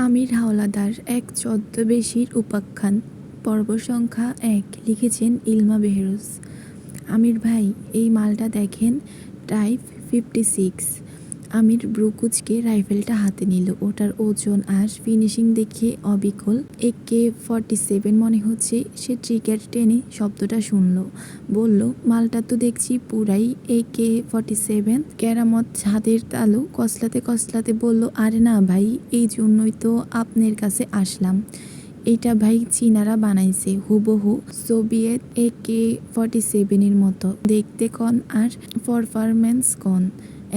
আমির হাওলাদার এক ছদ্মবেশীর উপাখ্যান পর্ব সংখ্যা ১ লিখেছেন ইলমা বেহরোজ। আমির ভাই, এই মালটা দেখেন, টাইপ 56। আমির ব্রুকুচকে রাইফেলটা হাতে নিল। ওটার ওজন আর ফিনিশিং দেখে অবিকল। AK-47 মনে হচ্ছে। সে ট্রিগার টেনে শব্দটা শুনল। বলল, মালটা তো দেখছি পুরাই AK-47। কেরামত হাতের তালু কসলাতে কসলাতে বলল, আরে না ভাই, এই জন্যই তো আপনার কাছে আসলাম। এইটা ভাই চীনারা বানাইছে, হুবহু সোভিয়েত AK-47 মতো দেখতে কন আর পারফরম্যান্স কন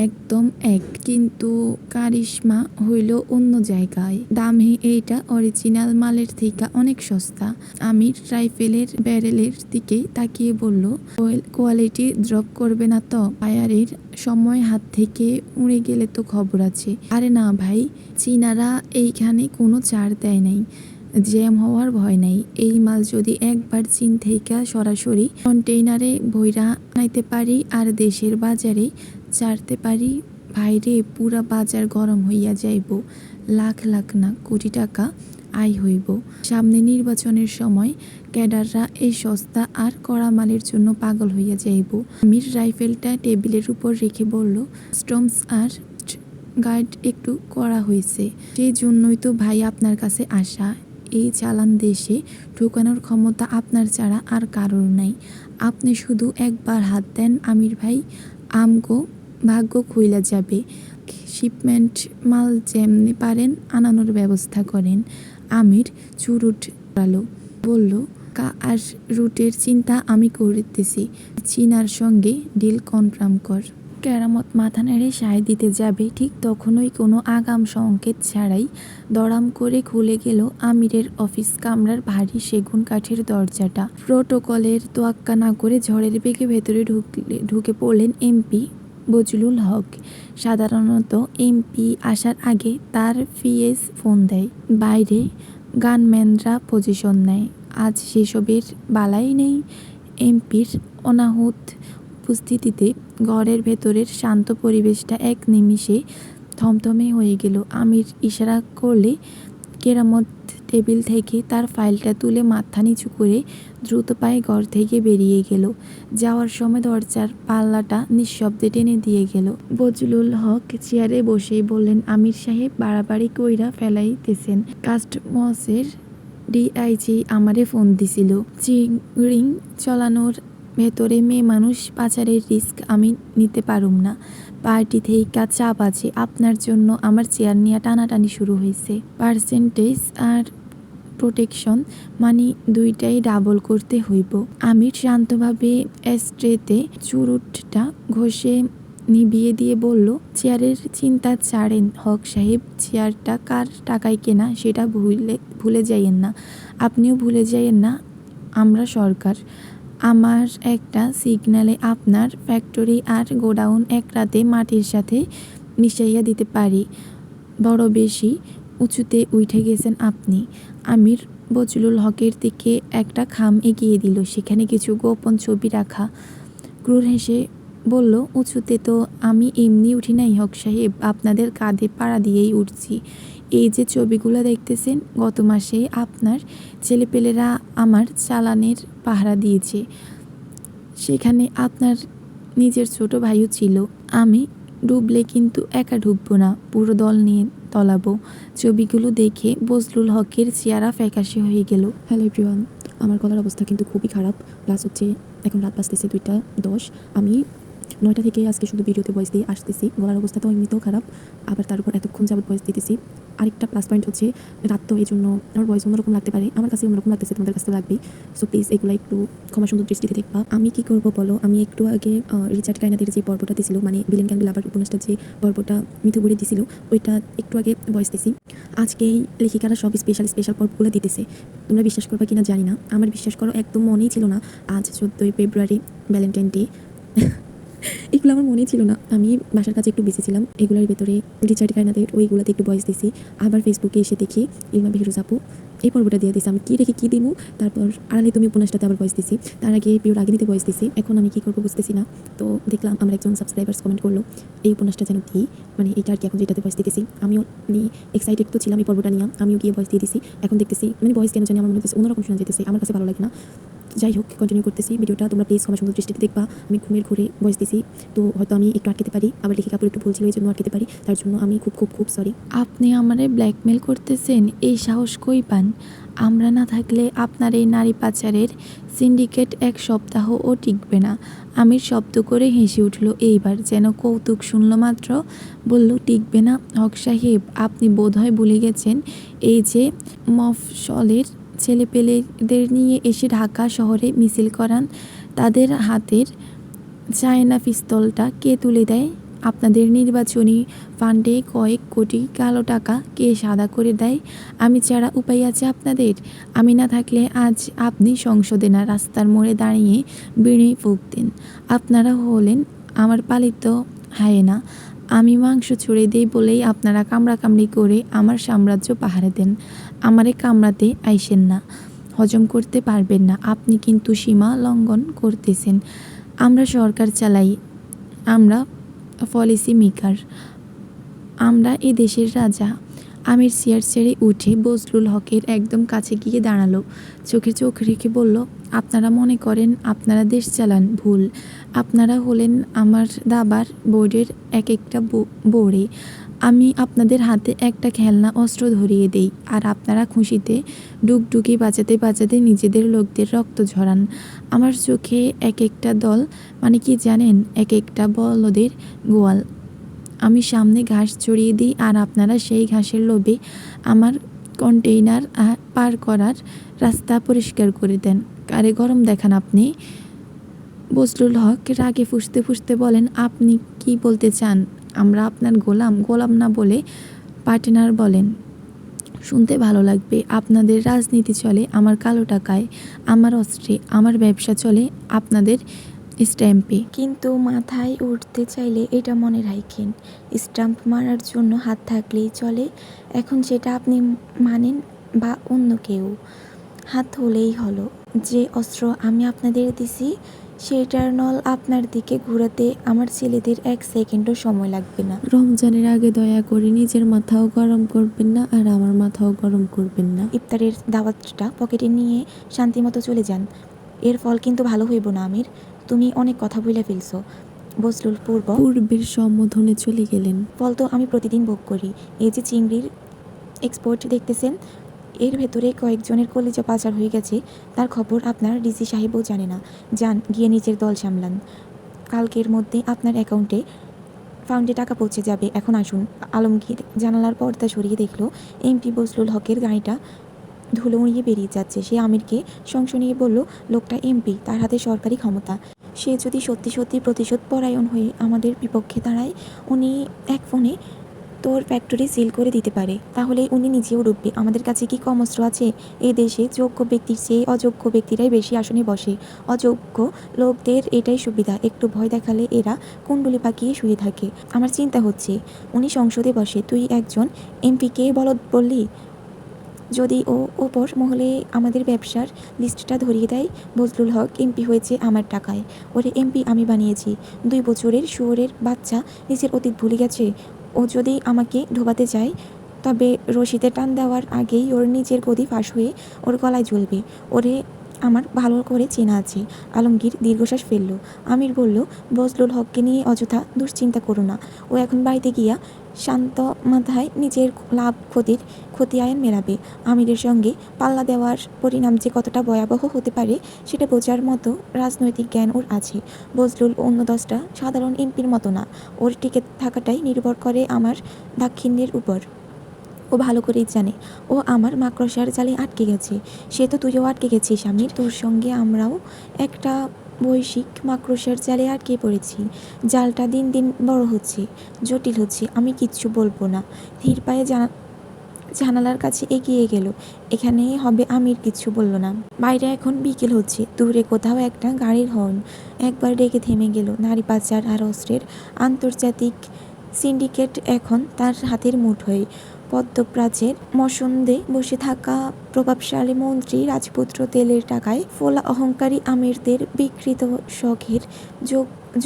একদম এক, কিন্তু কারিশমা হইল অন্য জায়গায়। দাম এইটা অরিজিনাল মালের থেকে অনেক সস্তা। আমির রাইফেলের ব্যারেলের দিকে তাকিয়ে বলল, কোয়ালিটি ড্রপ করবে না তো? ফায়ারের সময় হাত থেকে উড়ে গেলে তো খবর আছে। আরে না ভাই, চীনারা এইখানে কোনো ছাড় দেয় নাই, জ্যাম হওয়ার ভয় নাই। এই মাল যদি একবার চীন থেকে সরাসরি কন্টেইনারে ভইরা আনাইতে পারি আর দেশের বাজারে ছাড়তে পারি, ভাইরে পুরা বাজার গরম হইয়া যাইব। লাখ লাখ না কোটি টাকা আয় হইব। সামনে নির্বাচনের সময় ক্যাডাররা এই সস্তা আর কড়া মালের জন্য পাগল হইয়া যাইব। আমির রাইফেলটা টেবিলের উপর রেখে বলল, স্টম্পস আর গার্ড একটু করা হয়েছে, সেই জন্যই তো ভাই আপনার কাছে আসা। এই চালান দেশে ঢোকানোর ক্ষমতা আপনার ছাড়া আর কারোর নাই। আপনি শুধু একবার হাত দেন আমির ভাই, আমগো ভাগ্য খুইলা যাবে। শিপমেন্ট মাল যেমনি পারেন আনানোর ব্যবস্থা করেন। আমির চুরুট আলো বলল, আর রুটের চিন্তা আমি করতেছি। চীনার সঙ্গে ডিল কনফার্ম কর। কেরামত মাথা নেড়ে সায় দিতে যাবে, ঠিক তখনই কোনো আগাম সংকেত ছাড়াই দড়াম করে খুলে গেল আমিরের অফিস কামরার ভারী সেগুন কাঠের দরজাটা। প্রোটোকলের তোয়াক্কা না করে ঝড়ের বেগে ভেতরে ঢুকে পড়লেন এমপি বজলুল হক। সাধারণত এমপি আসার আগে তার পিএস ফোন দেয়, বাইরে গানম্যানরা পজিশন নেয়। আজ সেসবের বালাই নেই। এমপির অনাহুত উপস্থিতিতে ঘরের ভেতরের শান্ত পরিবেশটা এক নিমিষে থমথমে হয়ে গেল। আমির ইশারা করলে কেরামত টেবিল থেকে তার ফাইলটা তুলে মাথা নিচু করে দ্রুত পায়ে ঘর থেকে বেরিয়ে গেল। যাওয়ার সময় দরজার পাল্লাটা নিঃশব্দে টেনে দিয়ে গেল। বজলুল হক চেয়ারে বসেই বললেন, আমির সাহেব বাড়াবাড়ি কইরা ফেলাইতেছেন। কাস্টমসের ডিআইজি আমারে ফোন দিছিল। চিংড়িং চালানোর ভেতরে মেয়ে মানুষ পাচারের রিস্ক আমি নিতে পারুম না। পার্টি থেইকা চাপ আছে আপনার জন্য। আমার চেয়ার নিয়ে টানাটানি শুরু হয়েছে। পার্সেন্টেজ আর প্রোটেকশন মানে দুইটাই ডাবল করতে হইব। আমির শান্তভাবে এস্ট্রেতে চুরুটটা ঘষে নিভিয়ে দিয়ে বলল, চেয়ারের চিন্তা ছাড়েন হক সাহেব, চেয়ারটা কার টাকায় কেনা সেটা ভুলে যাইয়েন না। আপনিও ভুলে যাইয়েন না আমরা সরকার। আমার একটা সিগন্যালে আপনার ফ্যাক্টরি আর গোডাউন এক রাতে মাটির সাথে মিশাইয়া দিতে পারি। বড় বেশি উঁচুতে উঠে গেছেন আপনি। আমির বজলুল হকের দিকে একটা খাম এগিয়ে দিল, সেখানে কিছু গোপন ছবি রাখা। ক্রুর হেসে বলল, উঁচুতে তো আমি এমনি উঠি নাই হক সাহেব, আপনাদের কাঁধে পাড়া দিয়েই উঠছি। এই যে ছবিগুলো দেখতেছেন, গত মাসে আপনার ছেলেপেলেরা আমার চালানের পাহারা দিয়েছে। সেখানে আপনার নিজের ছোট ভাইও ছিল। আমি ডুবলে কিন্তু একা ডুববো না, পুরো দল নিয়ে তলাবো। ছবিগুলো দেখে বজলুল হকের চেহারা ফ্যাকাশে হয়ে গেল। হ্যালো এভরিওয়ান, আমার গলার অবস্থা কিন্তু খুবই খারাপ। প্লাস হচ্ছে এখন রাত বাজতেছে 2:10। আমি 9টা থেকে আজকে শুধু ভিডিওতে ভয়েস দিয়ে আসতেছি। গলার অবস্থা তো এমনিতেও খারাপ, আবার তার উপর এতক্ষণ যাবত ভয়েস দিতেছি। আরেকটা প্লাস পয়েন্ট হচ্ছে রাত, তো এই জন্য আমার ভয়েস অন্যরকম লাগতে পারে। আমার কাছে অন্যরকম লাগতেছে, তোমাদের কাছে লাগবেই। সো প্লিজ এগুলো একটু ক্ষমা সুন্দর দৃষ্টিতে দেখবা। আমি কি করবো বলো, আমি একটু আগে রিচার্ড কায়নাদের যে পর্বটা দিছিল, মানে বিলেন ক্যান্ডেল আবার উপন্যাসটা যে পর্বটা মিথুবুড়ি দিছিল, ওইটা একটু আগে ভয়েস দিছি। আজকেই লেখিকারা সব স্পেশাল পর্বগুলো দিতেছে। তোমরা বিশ্বাস করবা কিনা জানি না, আমার বিশ্বাস করো একদম মনেই ছিল না আজ 14ই ফেব্রুয়ারি ভ্যালেন্টাইন ডে। এগুলো আমার মনেই ছিল না। আমি বাসার কাছে একটু বেঁচে ছিলাম। এগুলোর ভেতরে রিচার্ড কায়নাদের ওইগুলোতে একটু ভয়েস দিছি। আবার ফেসবুকে এসে দেখি ইলমা বেহরোজ আপু এই পর্বটা দিয়ে দিছি। আমি কী রেখে কী দিমু, তারপর আড়ালে তুমি উপন্যাসটাতে আবার ভয়েস দিছি, তার আগে পিওর রাগিনীতে ভয়েস দিছি। এখন আমি কী করবো বুঝতেছি না। তো দেখলাম আমার একজন সাবস্ক্রাইবার্স কমেন্ট করলো এই উপন্যাসটা যেন দিই, মানে এটা আর কি এখন যেটাতে ভয়েস দিতেছি। আমিও এক্সাইটেড তো ছিলাম এই পর্বটা নিয়ে, আমিও গিয়ে ভয়েস দিয়ে দিছি। এখন দেখতেছি মানে ভয়েস কেন জানি আমার মনে হচ্ছে অন্যরকম শোনা যেতেছে, আমার কাছে ভালো লাগে না। যাই হোক, কন্টিনিউ করতেছি ভিডিওটা। তোমরা প্লিজ ক্ষমা সুন্দর দৃষ্টিতে দেখবা। আমি ঘুমের ঘরে ভয়েস দিছি, তো হয়তো আমি একটু আটকেতে পারি, আবার লিখে কাপড় একটু বলছিল এই জন্য আটকেতে পারি, তার জন্য আমি খুব খুব খুব সরি। আপনি আমারে ব্ল্যাকমেল করতেছেন, এই সাহস কই পান? আমরা না থাকলে আপনার এই নারী পাচারের সিন্ডিকেট এক সপ্তাহও টিকবে না। আমির শব্দ করে হেসে উঠল, এইবার যেন কৌতুক শুনল মাত্র বলল, টিকবে না? হক সাহেব, আপনি বোধহয় ভুলে গেছেন এই যে মফস্বলের ছেলেপেলেদের নিয়ে এসে ঢাকা শহরে মিছিল করান, তাদের হাতের চায়না পিস্তলটা কে তুলে দেয়? আপনাদের নির্বাচনী ফান্ডে কয়েক কোটি কালো টাকা কে সাদা করে দেয়? আমি ছাড়া উপায় আছে আপনাদের? আমি না থাকলে আজ আপনি সংসদে না, রাস্তার মোড়ে দাঁড়িয়ে বিড়ি ফুঁকতেন। আপনারা হলেন আমার পালিত হায়েনা। আমি মাংস ছুঁড়ে দিই বলেই আপনারা কামড়াকামড়ি করে আমার সাম্রাজ্য পাহারা দেন। আমারে কামড়াতে আইসেন না, হজম করতে পারবেন না। আপনি কিন্তু সীমা লঙ্ঘন করতেছেন। আমরা সরকার চালাই, আমরা পলিসি মেকার, আমরা এ দেশের রাজা। আমির চেয়ার ছেড়ে উঠে বজলুল হকের একদম কাছে গিয়ে দাঁড়ালো, চোখে চোখ রেখে বলল, আপনারা মনে করেন আপনারা দেশ চালান, ভুল। আপনারা হলেন আমার দাবার বোর্ডের এক একটা বোড়ে। আমি আপনাদের হাতে একটা খেলনা অস্ত্র ধরিয়ে দেই, আর আপনারা খুশিতে ডুগডুগি বাজাতে বাজাতে নিজেদের লোকদের রক্ত ঝরান। আমার চোখে এক একটা দল মানে কি জানেন, এক একটা বলদের গোয়াল। আমি সামনে ঘাস ছড়িয়ে দিই, আর আপনারা সেই ঘাসের লোভে আমার কন্টেইনার পার করার রাস্তা পরিষ্কার করে দেন। কারে গরম দেখান আপনি? বজলুল হক রাগে ফুঁসতে ফুঁসতে বলেন, আপনি কি বলতে চান আমরা আপনার গোলাম? গোলাম না বলে পার্টনার বলেন, শুনতে ভালো লাগবে। আপনাদের রাজনীতি চলে আমার কালো টাকায়, আমার অস্ত্রে, আমার ব্যবসা চলে আপনাদের স্ট্যাম্পে। কিন্তু মাথায় উঠতে চাইলে এটা মনে রাখেন, স্ট্যাম্প মারার জন্য হাত থাকলেই চলে। এখন সেটা আপনি মানেন বা অন্য কেউ, হাত হলেই হলো। যে অস্ত্র আমি আপনাদের দিছি সেটার নল আপনার দিকে ঘুরাতে আমার ছেলেদের 1 সেকেন্ডও সময় লাগবে না। রমজানের আগে দয়া করে নিজের মাথাও গরম করবেন না, আর আমার মাথাও গরম করবেন না। ইফতারের দাওয়াতটা পকেটে নিয়ে শান্তিমতো চলে যান। এর ফল কিন্তু ভালো হইব না আমির, তুমি অনেক কথা বইলা ফেলছো। বজলুল পূর্বের সম্বোধনে চলে গেলেন। ফল তো আমি প্রতিদিন ভোগ করি। এই যে চিংড়ির এক্সপোর্ট দেখতেছেন, এর ভেতরে কয়েকজনের কলিজা পাচার হয়ে গেছে, তার খবর আপনার ডিসি সাহেবও জানে না। যান, গিয়ে নিজের দল সামলান। কালকের মধ্যে আপনার অ্যাকাউন্টে ফান্ডে টাকা পৌঁছে যাবে। এখন আসুন। আলমগীর জানালার পর্দা সরিয়ে দেখলো এমপি বজলুল হকের গাড়িটা ধুলো উড়িয়ে বেরিয়ে যাচ্ছে। সে আমিরকে নিয়ে বলল, লোকটা এমপি, তার হাতে সরকারি ক্ষমতা। সে যদি সত্যি সত্যি প্রতিশোধ পরায়ণ হয়ে আমাদের বিপক্ষে দাঁড়ায়, উনি এক ফোনে তোর ফ্যাক্টরি সিল করে দিতে পারে, তাহলে উনি নিজেও ডুববে। আমাদের কাছে কি কম অস্ত্র আছে? এই দেশে যোগ্য ব্যক্তির চেয়ে অযোগ্য ব্যক্তিরাই বেশি আসনে বসে। অযোগ্য লোকদের এটাই সুবিধা, একটু ভয় দেখালে এরা কুণ্ডলি পাকিয়ে শুয়ে থাকে। আমার চিন্তা হচ্ছে, উনি সংসদে বসে, তুই একজন এমপিকে বলদ বললি। যদি ও ওপর মহলে আমাদের ব্যবসার লিস্টটা ধরিয়ে দেয়, বজলুল হক এমপি হয়েছে আমার টাকায়, ওরে এমপি আমি বানিয়েছি। 2 বছরের শুয়োরের বাচ্চা নিজের অতীত ভুলে গেছে। ও যদি আমাকে ডোবাতে চায়, তবে রশিতে টান দেওয়ার আগেই ওর নিজের গদি ফাঁস হয়ে ওর গলায় জ্বলবে। ওরে আমার ভালো করে চেনা আছে। আলমগীর দীর্ঘশ্বাস ফেলল। আমির বলল, বজলুল হককে নিয়ে অযথা দুশ্চিন্তা করো না। ও এখন বাড়িতে গিয়া শান্ত মাথায় নিজের লাভ ক্ষতির খতিয়ান মেলাবে। আমিরের সঙ্গে পাল্লা দেওয়ার পরিণাম যে কতটা ভয়াবহ হতে পারে সেটা বোঝার মতো রাজনৈতিক জ্ঞান ওর আছে। বজলুল অন্য 10টা সাধারণ এমপির মতো না। ওর টিকে থাকাটাই নির্ভর করে আমার দাক্ষিণ্যের উপর। ও ভালো করেই জানে ও আমার মাকড়সার জালে আটকে গেছে। সে তো তুইও আটকে গেছিস আমির, তোর সঙ্গে আমরাও একটা বৈশ্বিক মাকড়সার জালে আটকে পড়েছি। জালটা দিন দিন বড় হচ্ছে, জটিল হচ্ছে। আমি কিচ্ছু বলবো না। ধীর পায়ে জানালার কাছে এগিয়ে গেল। এখানেই হবে। আমির কিচ্ছু বলল না। বাইরে এখন বিকেল হচ্ছে। দূরে কোথাও একটা গাড়ির হর্ন একবার ডেকে থেমে গেল। নারী পাচার আর অস্ত্রের আন্তর্জাতিক সিন্ডিকেট এখন তার হাতের মুঠোয়। পদ্মপ্রাচের মসন্দে বসে থাকা প্রভাবশালী মন্ত্রী রাজপুত্র তেলের টাকায় ফোলা অহংকারী আমিরদের বিকৃত শখের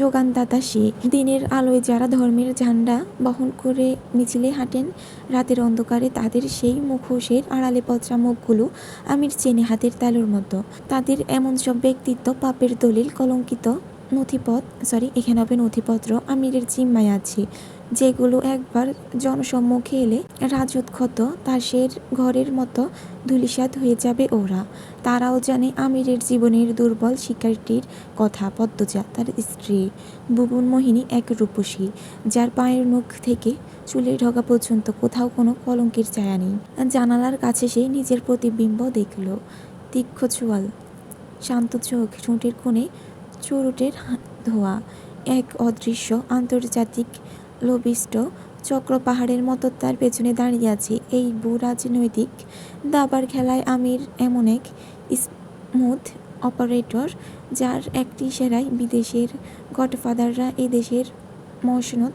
যোগানদাতা সে। দিনের আলোয় যারা ধর্মের ঝান্ডা বহন করে মিছিলে হাঁটেন, রাতের অন্ধকারে তাদের সেই মুখোশের আড়ালে পচা মুখগুলো আমির চেনে হাতের তালুর মতো। তাদের এমন সব ব্যক্তিত্ব পাপের দলিল, কলঙ্কিত এখানে হবে নথিপত্র আমিরের জিম্মায় আছে, যেগুলো একবার জনসম্মুখে এলে রাজউৎক্ষত তাসের ঘরের মতো ধূলিসাৎ হয়ে যাবে ওরা। তারাও জানে আমিরের জীবনের দুর্বল শিকারটির কথা, পদ্মজা তার স্ত্রী, বুবুন মোহিনী এক রূপসী, যার পায়ের নখ থেকে চুলের ঢোকা পর্যন্ত কোথাও কোনো কলঙ্কের ছায়া নেই। জানালার কাছে সে নিজের প্রতিবিম্ব দেখল, তীক্ষ্ণ চোয়াল, শান্ত চোখ, ঠোঁটের কোণে চুরুটের ধোয়া, এক অদৃশ্য আন্তর্জাতিক লোভিষ্ট চক্র পাহাড়ের মতো তার পেছনে দাঁড়িয়ে আছে। এই রাজনৈতিক দাবার খেলায় আমির এমন এক স্মুথ অপারেটর, যার একটি ইশারায় বিদেশের গডফাদাররা এদেশের মসনদ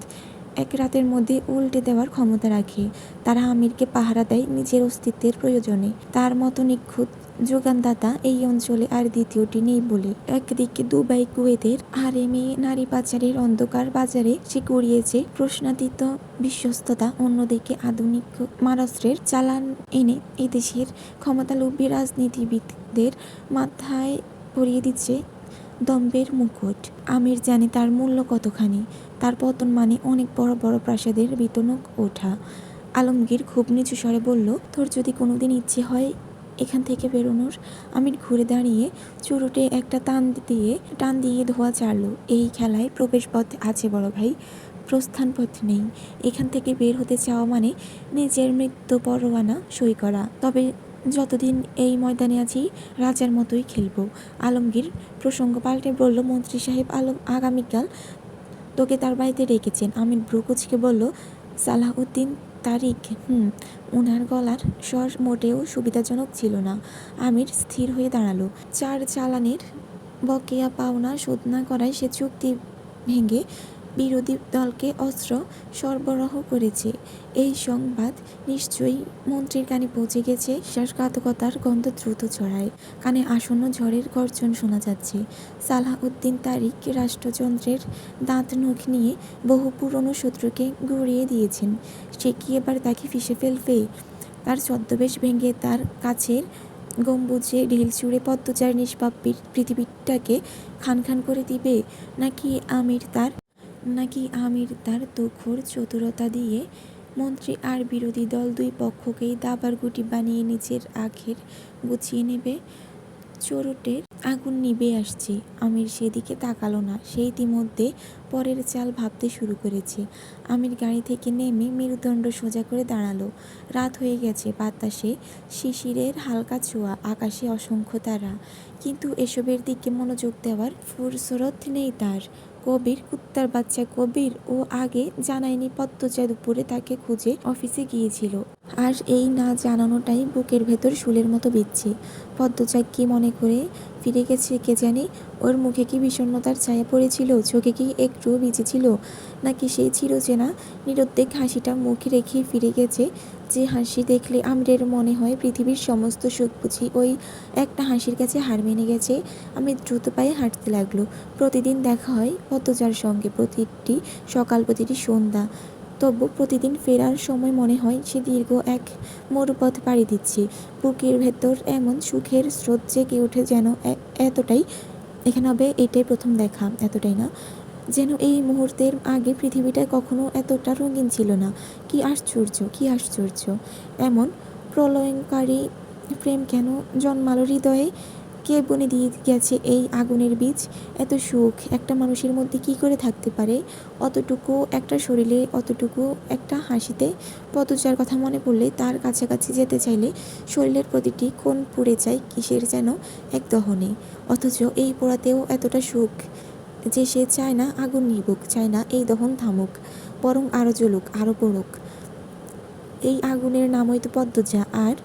এক রাতের মধ্যে উল্টে দেওয়ার ক্ষমতা রাখে। তারা আমিরকে পাহারা দেয় নিজের অস্তিত্বের প্রয়োজনে। তার মতো নিখুঁত যোগানদাতা এই অঞ্চলে আর দ্বিতীয়টি নেই বলে। একদিকে দুবাই কুয়েতের হারেমে নারী পাচারের অন্ধকার বাজারে সে গড়িয়েছে প্রশ্নাতীত বিশ্বস্ততা, অন্যদিকে আধুনিক মারাস্ত্রের চালান এনে এদেশের ক্ষমতালোভী রাজনীতিবিদদের মাথায় পরিয়ে দিচ্ছে দম্ভের মুকুট। আমির জানে তার মূল্য কতখানি। তার পতন মানে অনেক বড় বড় প্রাসাদের বিতনক ওঠা। আলমগীর খুব নিচু স্বরে বলল, তোর যদি কোনোদিন ইচ্ছে হয় এখান থেকে বেরোনোর। আমির ঘুরে দাঁড়িয়ে চুরুটে একটা টান দিয়ে ধোয়া চাড়ল। এই খেলায় প্রবেশপথ আছে বড় ভাই, প্রস্থানপথ নেই। এখান থেকে বের হতে চাওয়া মানে নিজের মৃত্যু পরোয়ানা সই করা। তবে যতদিন এই ময়দানে আছি রাজার মতোই খেলবো। আলমগীর প্রসঙ্গ পাল্টে বলল, মন্ত্রী সাহেব আগামীকাল তোকে তার বাড়িতে ডেকেছেন। আমির ভ্রু কুঁচকে বলল, সালাহউদ্দিন তারিক? ওনার গলার স্বর মোটেও সুবিধাজনক ছিল না। আমির স্থির হয়ে দাঁড়ালো। 4 চালানের বকেয়া পাওনা শোধ না করায় সে চুক্তি ভেঙে বিরোধী দলকে অস্ত্র সরবরাহ করেছে। এই সংবাদ নিশ্চয়ই মন্ত্রীর কানে পৌঁছে গেছে। শ্বাসঘাতকতার গন্ধ দ্রুত ছড়ায়, কানে আসন্ন ঝড়ের গর্জন শোনা যাচ্ছে। সালাহউদ্দিন তারিক রাষ্ট্রযন্ত্রের দাঁত নখ নিয়ে বহু পুরনো শত্রুকে গুঁড়িয়ে দিয়েছেন। সে কি এবার তাকে ফিসে ফেলবে? তার ছদ্মবেশ ভেঙে তার কাছের গম্বুজে ঢিল ছুঁড়ে পদ্মচার নিষ্পাপ পৃথিবীটাকে খান খান করে দিবে? নাকি আমির তার তুখোড় চতুরতা দিয়ে মন্ত্রী আর বিরোধী দল দুই পক্ষকেই দাবার গুটি বানিয়ে নিজের আখের গুছিয়ে নেবে? চোরটের আগুন নিভে আসছে। আমির সেদিকে তাকালো না। সে ইতিমধ্যে পরের চাল ভাবতে শুরু করেছে। আমির গাড়ি থেকে নেমে মেরুদণ্ড সোজা করে দাঁড়ালো। রাত হয়ে গেছে, বাতাসে শিশিরের হালকা ছোঁয়া, আকাশে অসংখ্য তারা, কিন্তু এসবের দিকে মনোযোগ দেওয়ার ফুরসত নেই তার। কবির, কুত্তার বাচ্চা কবির, ও আগে জানায়নি পদ্মজা দুপুরে তাকে খুঁজে অফিসে গিয়েছিল। আর এই না জানানোটাই বুকের ভেতর শুলের মতো বিচ্ছে। পদ্মজা কি মনে করে ফিরে গেছে কে জানে? ওর মুখে কি বিষণ্ণতার ছায়া পড়েছিল? চোখে কি একটু ভিজেছিল? নাকি সেই চিরচেনা নিরুদ্বেগ হাসিটা মুখে রেখে ফিরে গেছে, যে হাসি দেখলে আমিরের মনে হয় পৃথিবীর সমস্ত সুখ বুঝি ওই একটা হাসির কাছে হার মেনে গেছে। আমি দ্রুত পায়ে হাঁটতে লাগলো। প্রতিদিন দেখা হয় পদ্মজার সঙ্গে, প্রতিটি সকাল, প্রতিটি সন্ধ্যা। তবু প্রতিদিন ফেরার সময় মনে হয় সে দীর্ঘ এক মরুপথ পাড়ি দিচ্ছে। বুকের ভেতর এমন সুখের স্রোত জেগে ওঠে যেন এখানে হবে এটাই প্রথম দেখা, এতটাই না, যেন এই মুহূর্তের আগে পৃথিবীটা কখনো এতটা রঙিন ছিল না। কি আশ্চর্য, কি আশ্চর্য! এমন প্রলয়ঙ্কারী প্রেম কেন জন্মালো হৃদয়ে? কে বুনে দিয়ে গেছে এই আগুনের বীজ? এত সুখ একটা মানুষের মধ্যে কি করে থাকতে পারে? অতটুকু একটা শরীরে, অতটুকু একটা হাসিতে। পদ্মজার কথা মনে পড়লে, তার কাছাকাছি যেতে চাইলে শরীরের প্রতিটি কোণ পুড়ে যায় কিসের যেন এক দহনে। অথচ এই পোড়াতেও এতটা সুখ যে সে চায় না আগুন নিভুক, চায় না এই দহন থামুক, বরং আরও জ্বলুক, আরও পড়ুক। এই আগুনের নামই তো পদ্মজা, আর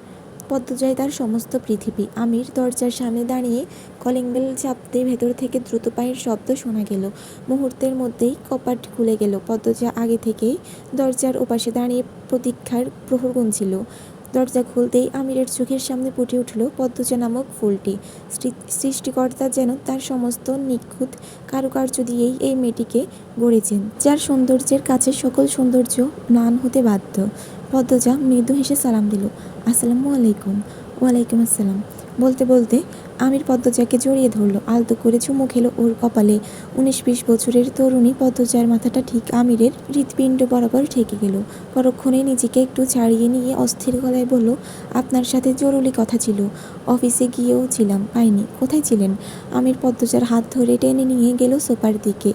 পদ্মজাই তার সমস্ত পৃথিবী। আমির দরজার সামনে দাঁড়িয়ে কলিং বেল চাপতে ভেতর থেকে দ্রুত পায়ের শব্দ শোনা গেল। মুহূর্তের মধ্যেই কপাট খুলে গেল। পদ্মজা আগে থেকেই দরজার ওপাশে দাঁড়িয়ে প্রতীক্ষার প্রহর গুনছিল। দরজা খুলতেই আমিরের চোখের সামনে ফুটে উঠল পদ্মজা নামক ফুলটি। সৃষ্টিকর্তা যেন তার সমস্ত নিখুঁত কারুকার্য দিয়েই এই মেয়েটিকে গড়েছেন, যার সৌন্দর্যের কাছে সকল সৌন্দর্য ম্লান হতে বাধ্য। পদ্মজা মৃদু হেসে সালাম দিল। আসসালামু আলাইকুম। ওয়ালাইকুম আসসালাম বলতে বলতে আমির পদ্মজাকে জড়িয়ে ধরল, আলতো করে চুমু খেলো ওর কপালে। 19-20 বছরের তরুণী পদ্মজার মাথাটা ঠিক আমিরের হৃৎপিণ্ড বরাবর ঠেকে গেল। পরক্ষণে নিজেকে একটু ছাড়িয়ে নিয়ে অস্থির গলায় বলল, আপনার সাথে জরুরি কথা ছিল। অফিসে গিয়েও ছিলাম, পাইনি। কোথায় ছিলেন? আমির পদ্মজার হাত ধরে টেনে নিয়ে গেল সোফার দিকে।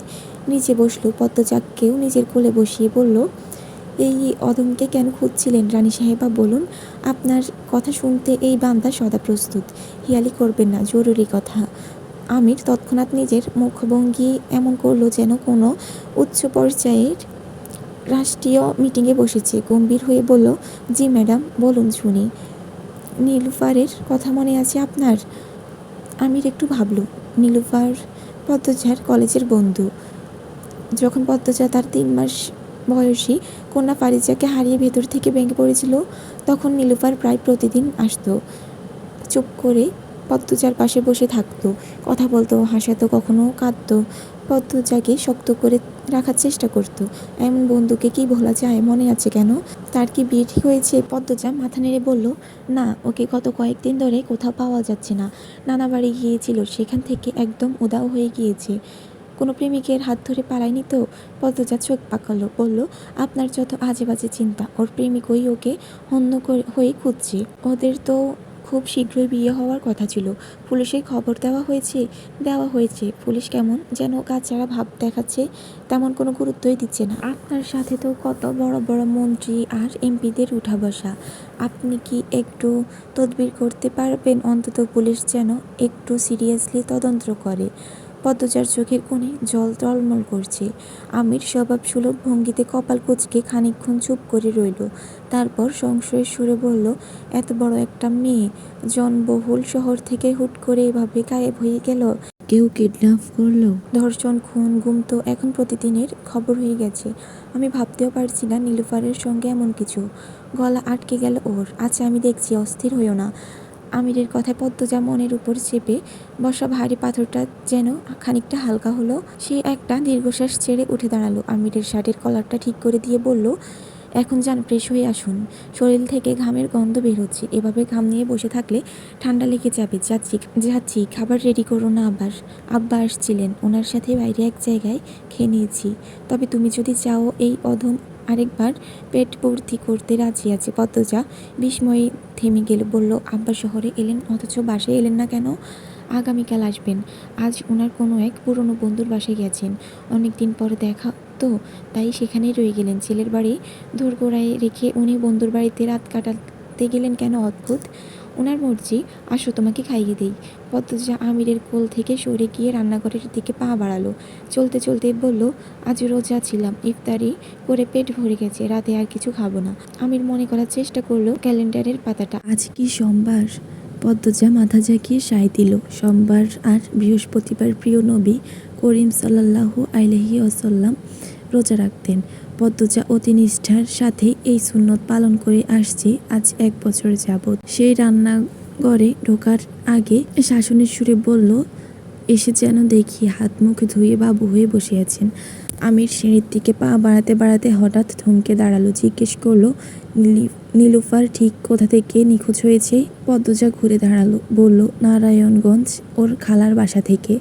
নিচে বসলো। পদ্মজাকেও নিজের কোলে বসিয়ে বলল, এই অদমকে কেন খুঁজছিলেন রানী সাহেবা, বলুন। আপনার কথা শুনতে এই বান্দা সদা প্রস্তুত। হিয়ালি করবেন না, জরুরি কথা। আমির তৎক্ষণাৎ নিজের মুখভঙ্গি এমন করলো যেন কোনো উচ্চ পর্যায়ের রাষ্ট্রীয় মিটিংয়ে বসেছে। গম্ভীর হয়ে বলল, জি ম্যাডাম, বলুন শুনি। নীলুফারের কথা মনে আছে আপনার? আমির একটু ভাবল। নীলুফার পদ্মজার কলেজের বন্ধু। যখন পদ্মজা তার 3 মাস বয়সী কন্যা ফারিজাকে হারিয়ে ভেতর থেকে ভেঙে পড়েছিল, তখন নীলুফার প্রায় প্রতিদিন আসতো। চুপ করে পদ্মজার পাশে বসে থাকতো, কথা বলতো, হাসাতো, কখনো কাঁদতো। পদ্মজাকে শক্ত করে রাখার চেষ্টা করত। এমন বন্ধুকে কি ভোলা যায়? মনে আছে কেন? তার কি বিয়ে ঠিক হয়েছে? পদ্মজা মাথা নেড়ে বলল, না, ওকে গত কয়েকদিন ধরে কোথাও পাওয়া যাচ্ছে না। নানা বাড়ি গিয়েছিল, সেখান থেকে একদম উধাও হয়ে গিয়েছে। কোনো প্রেমিকের হাত ধরে পালায়নি তো? পদ্মজা চোখ পাকালো, বলল, আপনার যত আজে বাজে চিন্তা। ওর প্রেমিকই ওকে হন্য হয়ে খুঁজছে। ওদের তো খুব শীঘ্রই বিয়ে হওয়ার কথা ছিল। পুলিশে খবর দেওয়া হয়েছে? দেওয়া হয়েছে। পুলিশ কেমন যেন কাছাড়া ভাব দেখাচ্ছে, তেমন কোনো গুরুত্বই দিচ্ছে না। আপনার সাথে তো কত বড় বড় মন্ত্রী আর এমপিদের উঠা বসা। আপনি কি একটু তদবির করতে পারবেন? অন্তত পুলিশ যেন একটু সিরিয়াসলি তদন্ত করে। পদ্মজার চোখের কোণে জল টলমল করছে। আমির স্বভাবসুলভ ভঙ্গিতে কপাল কুঁচকে খানিকক্ষণ চুপ করে রইল। তারপর সংশয়ের সুরে বলল, এত বড় একটা মেয়ে জনবহুল শহর থেকে হুট করে এভাবে গায়েব হয়ে গেল। কেউ কিডন্যাপ করলো? ধর্ষণ, খুন, গুম তো এখন প্রতিদিনের খবর হয়ে গেছে। আমি ভাবতেও পারছি না নীলুফারের সঙ্গে এমন কিছু। গলা আটকে গেল ওর। আচ্ছা, আমি দেখছি, অস্থির হইও না। আমিরের কথায় পদ্মজা মনের উপর চেপে বসা ভারী পাথরটা যেন খানিকটা হালকা হলো। সে একটা দীর্ঘশ্বাস ছেড়ে উঠে দাঁড়ালো। আমিরের শার্টের কলারটা ঠিক করে দিয়ে বলল, এখন যান, ফ্রেশ হয়ে আসুন। শরীর থেকে ঘামের গন্ধ বের হচ্ছে। এভাবে ঘাম নিয়ে বসে থাকলে ঠান্ডা লেগে যাবে। যাচ্ছি যাচ্ছি, খাবার রেডি করো না আবার। আব্বা আসছিলেন, ওনার সাথে বাইরে এক জায়গায় খেয়ে নিয়েছি। তবে তুমি যদি চাও, এই অধম আরেকবার পেট ভর্তি করতে রাজি আছে। পদ্মজা বিস্ময়ে থেমে গেল, বলল, আব্বা শহরে এলেন অথচ বাসায় এলেন না কেন? আগামীকাল আসবেন। আজ ওনার কোনো এক পুরনো বন্ধুর বাসায় গেছেন। অনেক দিন পর দেখা তো, তাই সেখানেই রয়ে গেলেন। ছেলের বাড়ি দোরগোড়ায় রেখে উনি বন্ধুর বাড়িতে রাত কাটাতে গেলেন কেন? অদ্ভুত। ওনার মর্জি। আসো, তোমাকে খাইয়ে দিই। পদ্মজা আমিরের কোল থেকে সরে গিয়ে রান্নাঘরের দিকে পা বাড়ালো। চলতে চলতে বলল, আজ রোজা ছিলাম, ইফতারি করে পেট ভরে গেছে, রাতে আর কিছু খাবো না। আমির মনে করার চেষ্টা করলো ক্যালেন্ডারের পাতাটা। আজ কি সোমবার? পদ্মজা মাথা ঝাঁকিয়ে সায় দিল। সোমবার আর বৃহস্পতিবার প্রিয় নবী করিম সাল্লাল্লাহু আলাইহি ওয়াসাল্লাম রোজা রাখতেন। পদ্মজা অতি নিষ্ঠার সাথে এই সুন্নত পালন করে আসছে আজ 1 বছর যাবৎ। সেই রান্নাঘরে ঢোকার আগে শাসনের সুরে বলল, এসে যেন দেখি হাত মুখ ধুয়ে বাবু হয়ে বসে আছেন। আমির সিঁড়ির দিকে পা বাড়াতে বাড়াতে হঠাৎ থমকে দাঁড়ালো। জিজ্ঞেস করলো, নীলুফার ঠিক কোথা থেকে নিখোঁজ হয়েছে? পদ্মজা ঘুরে দাঁড়ালো, বলল, নারায়ণগঞ্জ, ওর খালার বাসা থেকে।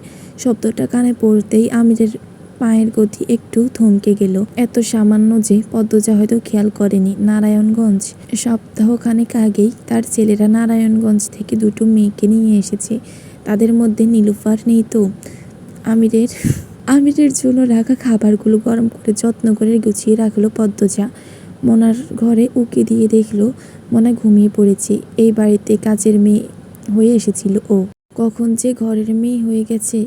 শব্দটা কানে পড়তেই আমিরের পায়ের গতি একটু থমকে গেল। এত সামান্য যে পদ্মজা হয়তো খেয়াল করেনি। নারায়ণগঞ্জ? সপ্তাহখানেক আগেই তার ছেলেরা নারায়ণগঞ্জ থেকে 2টো মেয়েকে নিয়ে এসেছে। তাদের মধ্যে নীলুফার নেই তো? আমিরের জন্য রাখা খাবারগুলো গরম করে যত্ন করে গুছিয়ে রাখলো পদ্মজা। মোনার ঘরে উকি দিয়ে দেখলো মোনা ঘুমিয়ে পড়েছে। এই বাড়িতে কাজের মেয়ে হয়ে এসেছিল ও। কখন যে ঘরের মেয়ে হয়ে গেছে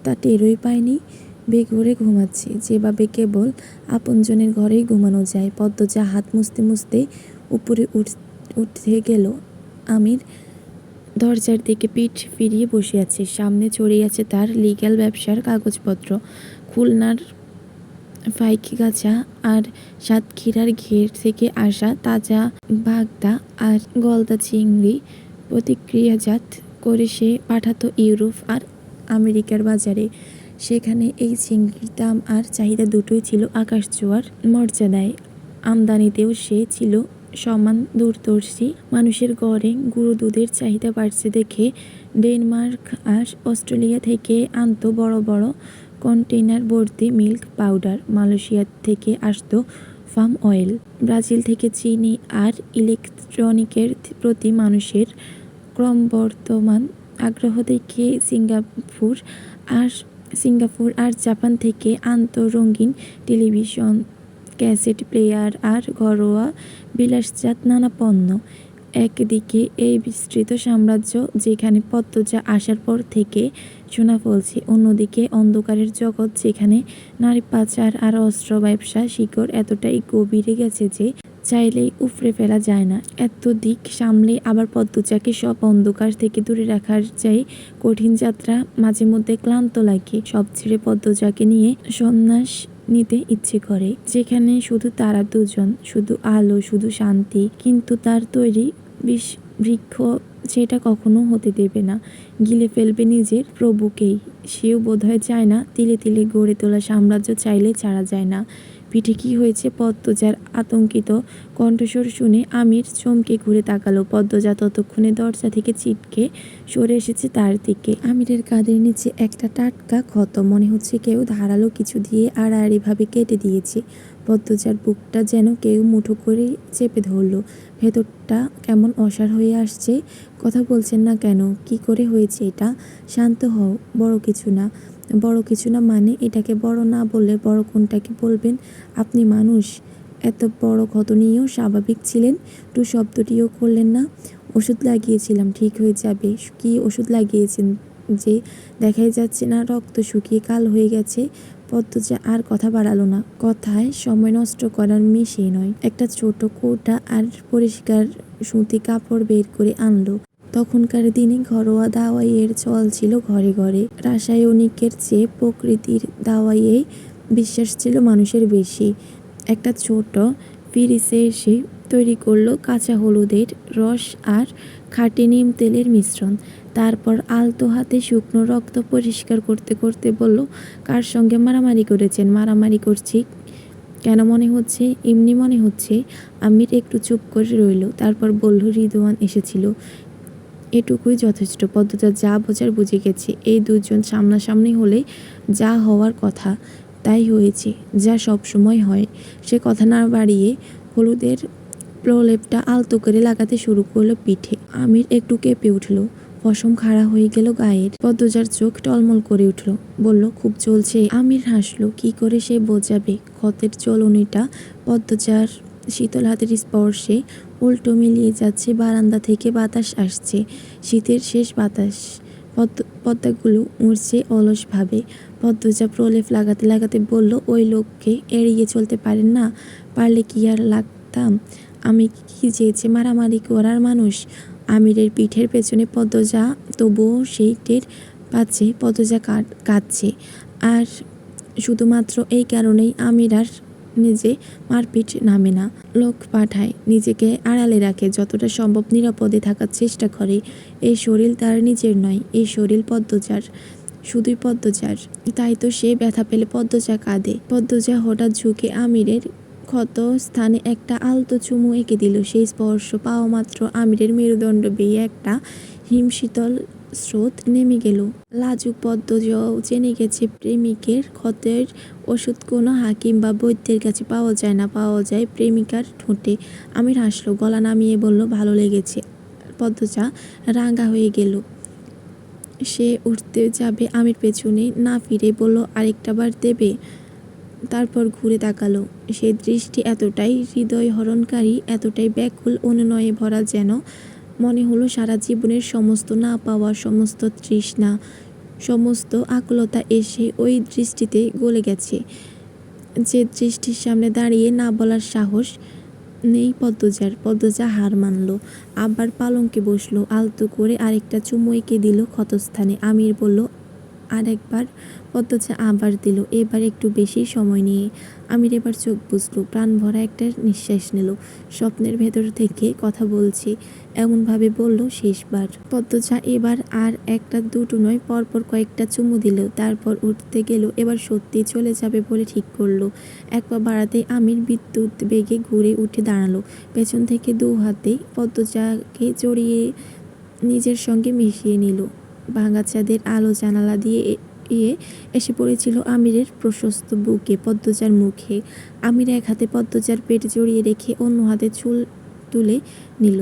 তা টেরই পায়নি। বেঘরে ঘুমাচ্ছে, যেভাবে কেবল আপনজনের ঘরেই ঘুমানো যায়। পদ্মজা হাত মুছতে মুছতে উপরে উঠে গেল। আমির দরজার দিকে পিঠ ফিরিয়ে বসে আছে। সামনে ছড়িয়ে আছে তার লিগ্যাল ব্যবসার কাগজপত্র। খুলনার ফাইকগাছা আর সাতক্ষীরার ঘের থেকে আসা তাজা বাগদা আর গলদা চিংড়ি প্রতিক্রিয়াজাত করে সে পাঠাতো ইউরোপ আর আমেরিকার বাজারে। সেখানে এই চিংড়ির দাম আর চাহিদা দুটোই ছিল আকাশছোঁয়ার মর্যাদায়। আমদানিতেও সে ছিল সমান দূরদর্শী। মানুষের গড়ে গুঁড়ো দুধের চাহিদা বাড়ছে দেখে ডেনমার্ক আর অস্ট্রেলিয়া থেকে আনতো বড় বড় কন্টেইনার ভর্তি মিল্ক পাউডার। মালয়েশিয়া থেকে আসতো পাম অয়েল। ব্রাজিল থেকে চিনি আর ইলেকট্রনিকের প্রতি মানুষের ক্রমবর্ধমান আগ্রহ দেখে সিঙ্গাপুর আর জাপান থেকে আনতো রঙিন টেলিভিশন, ক্যাসেট প্লেয়ার আর ঘরোয়া বিলাসজাত নানা পণ্য। একদিকে এই বিস্তৃত সাম্রাজ্য যেখানে পদ্মজা আসার পর থেকে সোনা ফলছে, অন্যদিকে অন্ধকারের জগৎ যেখানে নারী পাচার আর অস্ত্র ব্যবসা শিকড় এতটাই গভীরে গেছে যে চাইলেই উপড়ে ফেলা যায় না। এত দিক সামলে আবার পদ্মজাকে সব অন্ধকার থেকে দূরে রাখার চাই কঠিন যাত্রা মাঝে মধ্যে ক্লান্ত লাগে। সব ছেড়ে পদ্মজাকে নিয়ে সন্ন্যাস নিতে ইচ্ছে করে, যেখানে শুধু তারা দুজন, শুধু আলো, শুধু শান্তি। কিন্তু তার তৈরি বৃক্ষ সেটা কখনো হতে দেবে না, গিলে ফেলবে নিজের প্রভুকেই। সেও বোধহয় চায় না। তিলে তিলে গড়ে তোলা সাম্রাজ্য চাইলে ছাড়া যায় না। পিঠে কি হয়েছে? পদ্মজার আতঙ্কিত কণ্ঠস্বর শুনে আমির চমকে ঘুরে তাকালো। পদ্মজা ততক্ষণে দরজা থেকে ছিটকে সরে এসেছে তার দিকে। আমিরের কাঁধের নিচে একটা টাটকা ক্ষত, মনে হচ্ছে কেউ ধারালো কিছু দিয়ে আড়াআড়িভাবে কেটে দিয়েছে। পদ্মজার বুকটা যেন কেউ মুঠো করে চেপে ধরল। ভেতরটা কেমন অসাড় হয়ে আসছে। কথা বলছেন না কেন? কি করে হয়েছে এটা? শান্ত হও, বড় কিছু না। বড় কিছু না মানে? এটাকে বড় না বললে বড় কোনটাকে বলবেন? আপনি মানুষ, এত বড় ক্ষত নিয়েও স্বাভাবিক ছিলেন, টু শব্দটিও করলেন না। ওষুধ লাগিয়েছিলাম, ঠিক হয়ে যাবে। কি ওষুধ লাগিয়েছেন যে দেখাই যাচ্ছে না? রক্ত শুকিয়ে কাল হয়ে গেছে। পদ্মজা আর কথা বাড়ালো না। কথায় সময় নষ্ট করার মেয়ে সে নয়। একটা ছোট কৌটা আর পরিষ্কার সুতি কাপড় বের করে আনলো। তখনকার দিনে ঘরোয়া দাওয়াইয়ের চল ছিল ঘরে ঘরে। রাসায়নিকের চেয়ে প্রকৃতির দাওয়াইয়ে বিশ্বাস ছিল মানুষের বেশি। একটা ছোট পিরিচে এসে তৈরি করলো কাঁচা হলুদের রস আর খাঁটি নিম তেলের মিশ্রণ। তারপর আলতো হাতে শুকনো রক্ত পরিষ্কার করতে করতে বলল, কার সঙ্গে মারামারি করেছেন? মারামারি করছি কেন মনে হচ্ছে? এমনি মনে হচ্ছে। আমির একটু চুপ করে রইল, তারপর বলল, রিদওয়ান এসেছিল। এটুকুই যথেষ্ট। পদ্মজা যা বোঝার বুঝে গেছে। এই দুজন সামনাসামনি হলে যা হওয়ার কথা তাই হয়েছে, যা সব সময় হয়। সে কথা না বাড়িয়ে হলুদের প্রলেপটা আলতো করে লাগাতে শুরু করলো পিঠে। আমির একটু কেঁপে উঠল, পশম খাড়া হয়ে গেল গায়ের। পদ্মজার চোখ টলমল করে উঠল, বলল, খুব জ্বলছে। আমির হাসলো। কি করে সে বোঝাবে? ক্ষতের জ্বলুনিটা পদ্মজার শীতল হাতের স্পর্শে উল্টো মিলিয়ে যাচ্ছে। বারান্দা থেকে বাতাস আসছে, শীতের শেষ বাতাস। পদ্মাগুলো উড়ছে অলসভাবে। পদ্মজা প্রলেপ লাগাতে লাগাতে বলল, ওই লোককে এড়িয়ে চলতে পারেন না? পারলে কি আর লাগতাম? আমি কি চেয়েছে মারামারি করার মানুষ? আমিরের পিঠের পেছনে পদ্মজা তবুও সেই টের পাচ্ছে পদ্মজা কাঁদছে। আর শুধুমাত্র এই কারণেই আমির আর নিজে মারপিট নামে না। লোক পাঠায়, নিজেকে আড়ালে রাখে, যতটা সম্ভব নিরাপদে থাকার চেষ্টা করে। এই শরীর তার নিজের নয়, এই শরীর পদ্মজার, শুধুই পদ্মজার। তাই তো সে ব্যথা পেলে পদ্মজা কাঁদে। পদ্মজা হঠাৎ ঝুঁকে আমিরের ক্ষত স্থানে একটা আলতো চুমু এঁকে দিল। সেই স্পর্শ পাওয়া মাত্র আমিরের মেরুদণ্ড বেয়ে একটা হিমশীতল স্রোত নেমে গেল। লাজুক পদ্মজাও জেনে গেছে প্রেমিকের ক্ষতের ওষুধ কোনো হাকিম বা বৈদ্যের কাছে পাওয়া যায় না, পাওয়া যায় প্রেমিকার ঠোঁটে। আমির হাসলো, গলা নামিয়ে বলল, ভালো লেগেছে। পদ্মজা রাঙা হয়ে গেল। সে উঠতে যাবে, আমির পেছনে না ফিরে বলল, আরেকটা বার দেবে? তারপর ঘুরে তাকালো। সে দৃষ্টি এতটাই হৃদয়হরণকারী, এতটাই ব্যাকুল অনুনয়ে ভরা, যেন মনে হলো সারা জীবনের সমস্ত না পাওয়া, সমস্ত তৃষ্ণা, সমস্ত আকুলতা এসে ওই দৃষ্টিতে গলে গেছে। যে দৃষ্টির সামনে দাঁড়িয়ে না বলার সাহস নেই পদ্মজার। পদ্মজা হার মানল, আবার পালঙ্কে বসলো। আলতো করে আরেকটা চুমু এঁকে দিল ক্ষতস্থানে। আমির বলল, আর একবার পদ্মজা আবার দিল, এবার একটু বেশি সময় নিয়ে। আমির এবার চোখ বুঝলো, প্রাণ ভরা একটা নিঃশ্বাস নিল। স্বপ্নের ভেতর থেকে কথা বলছি এমনভাবে বলল শেষবার। পদ্মজা এবার আর একটা দুটো নয়, পরপর কয়েকটা চুমু দিল, তারপর উঠতে গেল। এবার সত্যি চলে যাবে বলে ঠিক করলো। এক পা বাড়াতেই আমির বিদ্যুৎ বেগে ঘুরে উঠে দাঁড়ালো। পেছন থেকে দু হাতে পদ্মজাকে জড়িয়ে নিজের সঙ্গে মিশিয়ে নিল। ভাঙা চাঁদের আলো জানালা দিয়ে এসে পড়েছিল আমিরের প্রশস্ত বুকে, পদ্মজার মুখে। আমির এক হাতে পদ্মজার পেট জড়িয়ে রেখে অন্য হাতে চুল তুলে নিল।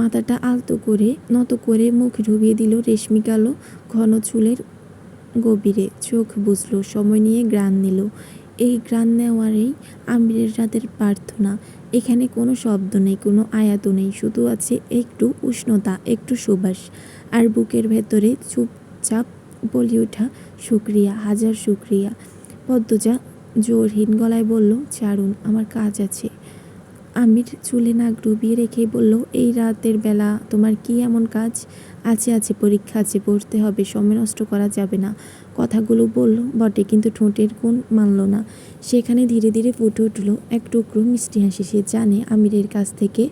মাথাটা আলতো করে নত করে মুখ ডুবিয়ে দিল রেশমি কালো ঘন চুলের গভীরে। চোখ বুঝলো, সময় নিয়ে ঘ্রাণ নিল। এই ঘ্রাণ নেওয়ারই আমিরের রাতের প্রার্থনা। এখানে কোনো শব্দ নেই, কোনো আয়াত নেই, শুধু আছে একটু উষ্ণতা, একটু সুবাস, আর বুকের ভেতরে চুপচাপ বলে ওঠা শুক্রিয়া, হাজার শুক্রিয়া। পদ্মজা জোরহীন গলায় বলল, ছাড়ুন, আমার কাজ আছে। আমির চুলে নাক ডুবিয়ে রেখেই বলল, এই রাতের বেলা তোমার কি এমন কাজ? আছে, পরীক্ষা আছে, পড়তে হবে, সময় নষ্ট করা যাবে না। কথাগুলো বলল বটে, কিন্তু ঠোঁটের কোণ মানল না। সেখানে ধীরে ধীরে ফুটে উঠল এক টুকরো মিষ্টি হাসি। সে জানে আমিরের কাছ থেকে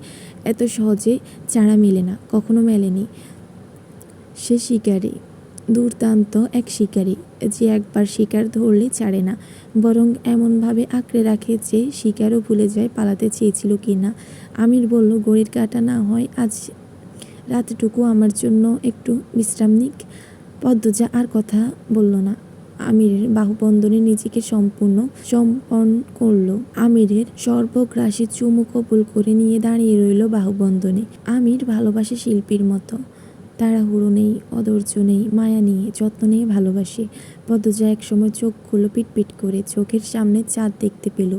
এত সহজে চারা মেলে না, কখনো মেলেনি। সে শিকারী, দুর্দান্ত এক শিকারী, যে একবার শিকার ধরলে ছাড়ে না, বরং এমনভাবে আঁকড়ে রাখে যে শিকারও ভুলে যায় পালাতে চেয়েছিল কি না। আমির বলল, ঘড়ির কাঁটা না হয় আজ রাতটুকু আমার জন্য একটু বিশ্রাম নিক। পদ্মজা আর কথা বলল না। আমিরের বাহুবন্ধনে নিজেকে সম্পূর্ণ সমর্পণ করল। আমিরের সর্বগ্রাসী চুমু কবুল করে নিয়ে দাঁড়িয়ে রইল বাহুবন্ধনে। আমির ভালোবাসে শিল্পীর মতো, তাড়াহুড়ো নেই, অধৈর্য নেই, মায়া নিয়ে, যত্ন নিয়ে ভালোবাসে। পদ্মজা একসময় চোখ খুলল পিটপিট করে, চোখের সামনে চাঁদ দেখতে পেল।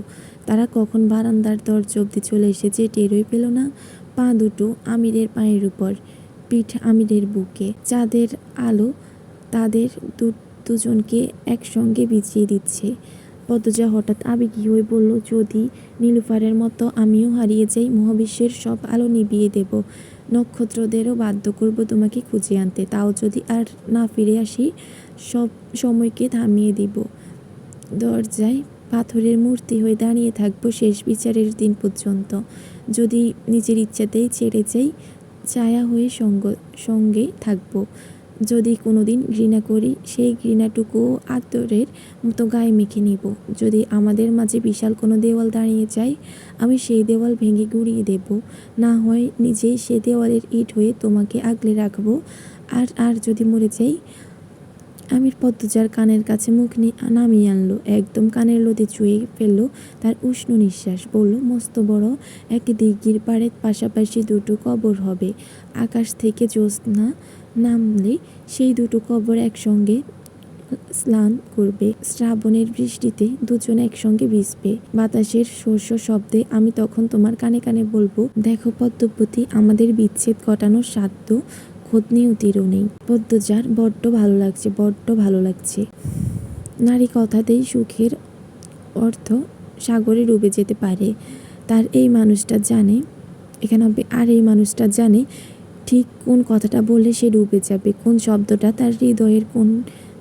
তারা কখন বারান্দার দরজা অব্দি চলে এসেছে টেরই পেল না। পা দুটো আমিরের পায়ের উপর, পিঠ আমিরের বুকে। চাঁদের আলো তাদের দুজনকে একসঙ্গে বিছিয়ে দিচ্ছে। পদ্মজা হঠাৎ আবেগী হয়ে বলল, যদি নীলুফারের মতো আমিও হারিয়ে যাই, মহাবিশ্বের সব আলো নিভিয়ে দেব, নক্ষত্রদেরও বাধ্য করব তোমাকে খুঁজে আনতে। তাও যদি আর না ফিরে আসি, সব সময়কে থামিয়ে দিব। দরজায় পাথরের মূর্তি হয়ে দাঁড়িয়ে থাকবো শেষ বিচারের দিন পর্যন্ত। যদি নিজের ইচ্ছাতেই ছেড়ে যাই, ছায়া হয়ে সঙ্গে থাকবো। যদি কোনোদিন ঘৃণা করি, সেই ঘৃণাটুকুও আদরের মতো গায়ে মেখে নিব। যদি আমাদের মাঝে বিশাল কোনো দেওয়াল দাঁড়িয়ে যায়, আমি সেই দেওয়াল ভেঙে গুঁড়িয়ে দেব। না হয় নিজেই সে দেওয়ালের ইট হয়ে তোমাকে আগলে রাখবো। আর যদি মরে যাই। আমির পদ্মজার কানের কাছে মুখ নামিয়ে আনলো, একদম কানের লতি চুয়ে ফেললো তার উষ্ণ নিঃশ্বাস। বলল, মস্ত বড় এক দিঘির পাড়ে পাশাপাশি দুটো কবর হবে। আকাশ থেকে জ্যোৎস্না নামলে সেই দুটো কবর একসঙ্গে স্নান করবে। শ্রাবণের বৃষ্টিতে দুজন একসঙ্গে ভিজবে। বাতাসের শস্য শব্দে আমি তখন তোমার কানে কানে বলবো, দেখো পদ্মবতী, আমাদের বিচ্ছেদ ঘটানোর সাধ্য খোদ নিয়তিরও নেই। পদ্মজার বড্ড ভালো লাগছে, বড্ড ভালো লাগছে। নারী কথাতেই সুখের অর্থ সাগরে ডুবে যেতে পারে। তার এই মানুষটা জানে, এখানে হবে, আর এই মানুষটা জানে ঠিক কোন কথাটা বললে সে ডুবে যাবে, কোন শব্দটা তার হৃদয়ের কোন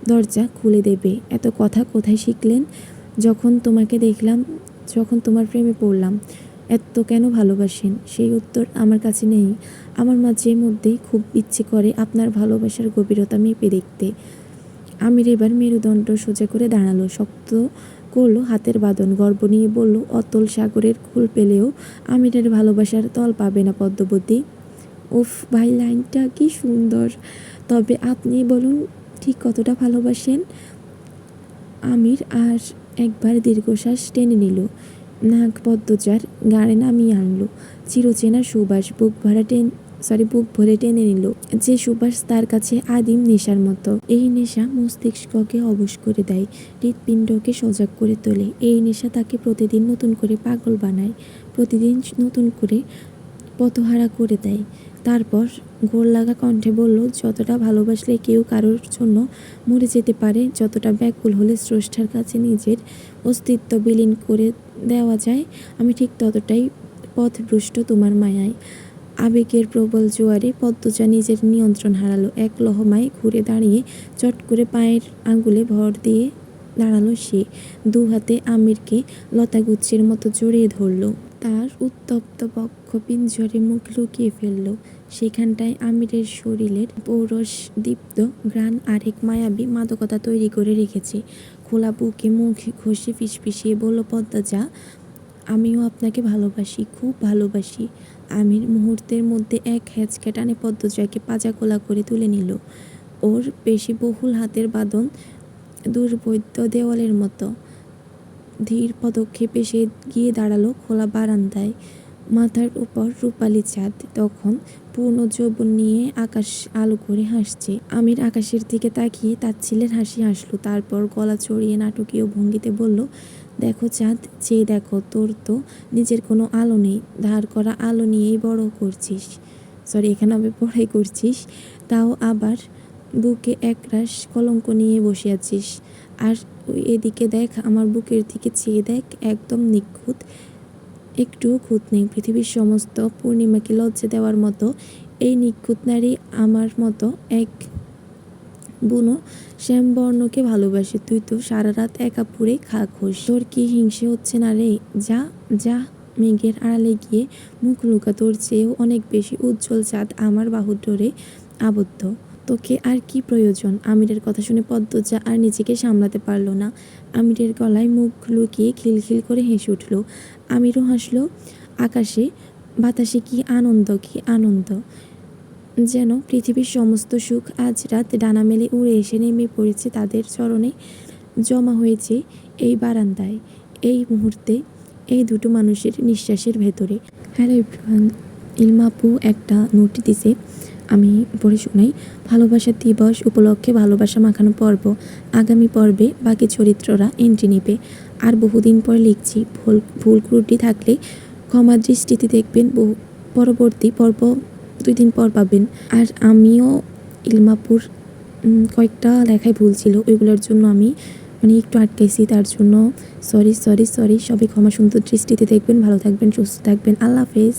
দরজা খুলে দেবে। এত কথা কোথায় শিখলেন? যখন তোমাকে দেখলাম, যখন তোমার প্রেমে পড়লাম। এত কেন ভালোবাসেন? সেই উত্তর আমার কাছে নেই। আমার মাঝে মধ্যে খুব ইচ্ছে করে আপনার ভালোবাসার গভীরতা মেপে দেখতে। আমির এবার মেরুদণ্ড সোজা করে দাঁড়ালো, শক্ত করলো হাতের বাঁধন, গর্ব নিয়ে বলল, অতল সাগরের কুল পেলেও আমিরের ভালোবাসার তল পাবে না পদ্মবতী। উফ ভাই, লাইনটা কি সুন্দর। তবে আপনি বলুন, ঠিক কতটা ভালোবাসেন? আমির আর একবার দীর্ঘশ্বাস টেনে নিল। নাক পদ্মজার গাড়ে নামিয়ে আনলো। চিরচেনা সুবাস বুক ভরে টেনে নিল, যে সুবাস তার কাছে আদিম নেশার মতো। এই নেশা মস্তিষ্ককে অবশ করে দেয়, হৃৎপিণ্ডকে সজাগ করে তোলে। এই নেশা তাকে প্রতিদিন নতুন করে পাগল বানায়, প্রতিদিন নতুন করে পথহারা করে দেয়। তারপর গোল লাগা কণ্ঠে বলল, যতটা ভালোবাসলে কেউ কারোর জন্য মরে যেতে পারে, যতটা ব্যাকুল হলে স্রষ্টার কাছে নিজের অস্তিত্ব বিলীন করে দেওয়া যায়, আমি ঠিক ততটাই পথভ্রষ্ট তোমার মায়ায়। আবেগের প্রবল জোয়ারে পদ্মজা নিজের নিয়ন্ত্রণ হারালো। এক লহমায় ঘুরে দাঁড়িয়ে চট করে পায়ের আঙ্গুলে ভর দিয়ে দাঁড়ালো সে। দু হাতে আমিরকে লতাগুচ্ছের মতো জড়িয়ে ধরল। তার উত্তপ্ত বক্ষ পিঞ্জরে মুখ লুকিয়ে ফেলল। সেখানটায় আমিরের শরীরের পৌরস দীপ্ত ঘ্রাণ আরেক মায়াবী মাদকতা তৈরি করে রেখেছে। খোলা বুকে মুখ ঘষে ফিসফিসিয়ে বলল পদ্মজা, আমিও আপনাকে ভালোবাসি, খুব ভালোবাসি। আমির মুহূর্তের মধ্যে এক হ্যাঁচকা টানে পদ্মজাকে পাজাকোলা করে তুলে নিল। ওর পেশিবহুল হাতের বাঁধন দুর্বোধ্য দেওয়ালের মতো। ধীর পদক্ষেপে সে গিয়ে দাঁড়ালো খোলা বারান্দায়। মাথার উপর রূপালি চাঁদ তখন পূর্ণ যৌবন নিয়ে আকাশ আলো করে হাসছে। আমির আকাশের দিকে তাকিয়ে তাচ্ছিল্যের হাসি হাসলো। তারপর গলা চড়িয়ে নাটকীয় ভঙ্গিতে বলল, দেখো চাঁদ, চেয়ে দেখো, তোর তো নিজের কোনো আলো নেই। ধার করা আলো নিয়েই এখানে আমি পড়াই করছিস, তাও আবার বুকে একরাশ কলঙ্ক নিয়ে বসে আছিস। আর এদিকে দেখ, আমার বুকের দিকে চেয়ে দেখ, একদম নিখুঁত, একটুও খুঁত নেই। পৃথিবীর সমস্ত পূর্ণিমাকে লজ্জা দেওয়ার মতো এই নিখুঁত নারী আমার মতো এক বুনো শ্যামবর্ণকে ভালোবাসে। তুই তো সারা রাত একা পুড়ে খোস। তোর কি হিংসে হচ্ছে না রে? যা যা, মেঘের আড়ালে গিয়ে মুখ লুকা। তোর চেয়েও অনেক বেশি উজ্জ্বল চাঁদ আমার বাহুডোরে আবদ্ধ। তোকে আর কি প্রয়োজন? আমিরের কথা শুনে পদ্মজা আর নিজেকে সামলাতে পারল না। আমিরের গলায় মুখ লুকিয়ে খিলখিল করে হেসে উঠল। আমিরও হাসল। আকাশে বাতাসে কি আনন্দ, কি আনন্দ! যেন পৃথিবীর সমস্ত সুখ আজ রাত ডানা মেলে উড়ে এসে নেমে পড়েছে তাদের চরণে, জমা হয়েছে এই বারান্দায়, এই মুহূর্তে, এই দুটো মানুষের নিঃশ্বাসের ভেতরে। হ্যালো এভরিওয়ান, ইলমা আপু একটা নোট দিছে, আমি পড়ে শোনাই। ভালোবাসার দিবস উপলক্ষে ভালোবাসা মাখানো পর্ব। আগামী পর্বে বাকি চরিত্ররা এন্ট্রি নেবে। আর বহুদিন পর লিখছি, ভুল ত্রুটি থাকলে ক্ষমা দৃষ্টিতে দেখবেন। পরবর্তী পর্ব 2 দিন পর পাবেন। আর আমিও ইলমাপুর কয়েকটা লেখায় ভুল ছিল, ওইগুলোর জন্য আমি একটু আটকাইছি, তার জন্য সরি। সবাই ক্ষমা সুন্দর দৃষ্টিতে দেখবেন। ভালো থাকবেন, সুস্থ থাকবেন। আল্লাহ হাফেজ।